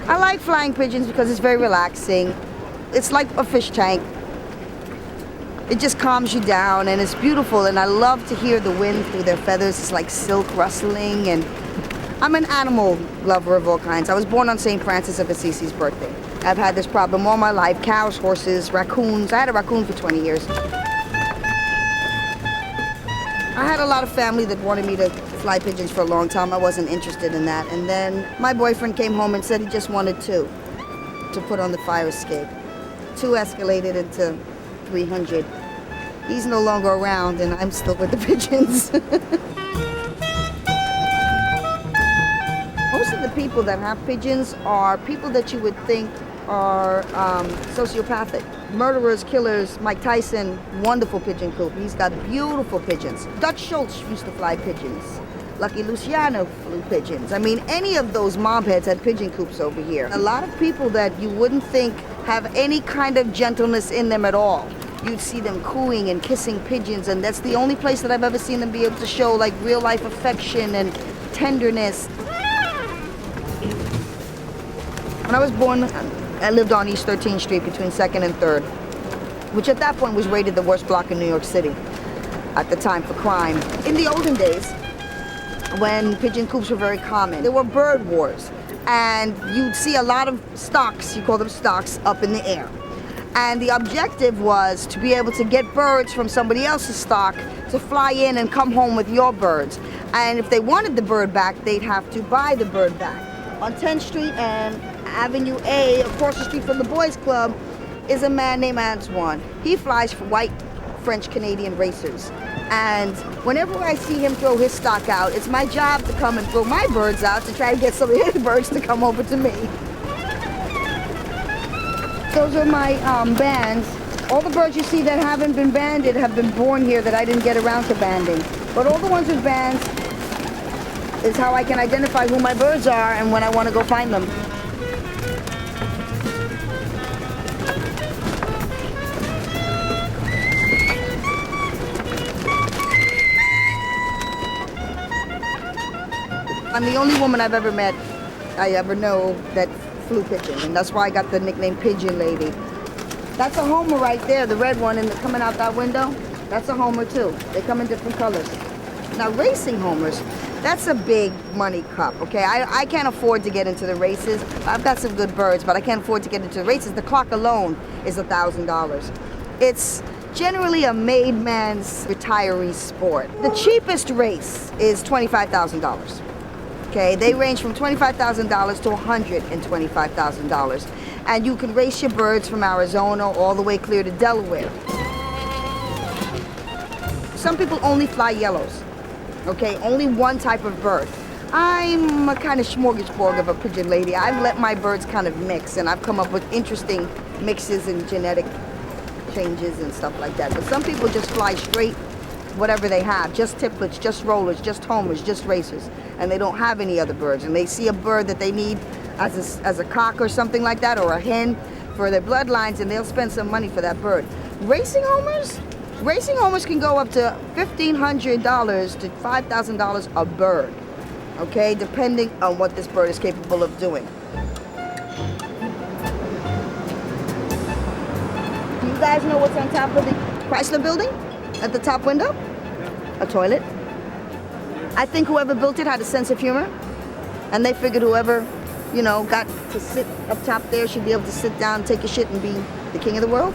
I like flying pigeons because it's very relaxing. It's like a fish tank. It just calms you down and it's beautiful, and I love to hear the wind through their feathers. It's like silk rustling, and I'm an animal lover of all kinds. I was born on St. Francis of Assisi's birthday. I've had this problem all my life. Cows, horses, raccoons. I had a raccoon for 20 years. I had a lot of family that wanted me to fly pigeons for a long time. I wasn't interested in that. And then my boyfriend came home and said he just wanted two to put on the fire escape. Two escalated into 300. He's no longer around and I'm still with the pigeons. Most of the people that have pigeons are people that you would think are sociopathic. Murderers, killers. Mike Tyson, wonderful pigeon coop. He's got beautiful pigeons. Dutch Schultz used to fly pigeons. Lucky Luciano flew pigeons. I mean, any of those mob heads had pigeon coops over here. A lot of people that you wouldn't think have any kind of gentleness in them at all. You'd see them cooing and kissing pigeons, and that's the only place that I've ever seen them be able to show like real life affection and tenderness. When I was born, I lived on East 13th Street between 2nd and 3rd, which at that point was rated the worst block in New York City at the time for crime. In the olden days, when pigeon coops were very common, there were bird wars, and you'd see a lot of stocks, you call them stocks, up in the air. And the objective was to be able to get birds from somebody else's stock to fly in and come home with your birds. And if they wanted the bird back, they'd have to buy the bird back. On 10th Street and Avenue A, across the street from the Boys Club, is a man named Antoine. He flies for white French-Canadian racers. And whenever I see him throw his stock out, it's my job to come and throw my birds out to try to get some of his birds to come over to me. Those are my bands. All the birds you see that haven't been banded have been born here that I didn't get around to banding. But all the ones with bands is how I can identify who my birds are and when I want to go find them. I'm the only woman I've ever met, I ever know, that flew pigeon, and that's why I got the nickname Pigeon Lady. That's a homer right there, the red one coming out that window. That's a homer too. They come in different colors. Now racing homers, that's a big money cup, okay? I can't afford to get into the races. I've got some good birds, but I can't afford to get into the races. The clock alone is $1,000. It's generally a made man's retiree sport. The cheapest race is $25,000. Okay, they range from $25,000 to $125,000. And you can race your birds from Arizona all the way clear to Delaware. Some people only fly yellows, okay? Only one type of bird. I'm a kind of smorgasbord of a pigeon lady. I've let my birds kind of mix, and I've come up with interesting mixes and genetic changes and stuff like that. But some people just fly straight whatever they have, just tiplets, just rollers, just homers, just racers, and they don't have any other birds. And they see a bird that they need as a cock or something like that, or a hen for their bloodlines, and they'll spend some money for that bird. Racing homers? Racing homers can go up to $1,500 to $5,000 a bird, okay, depending on what this bird is capable of doing. Do you guys know what's on top of the Chrysler building? At the top window? A toilet. I think whoever built it had a sense of humor, and they figured whoever, got to sit up top there should be able to sit down, take a shit, and be the king of the world.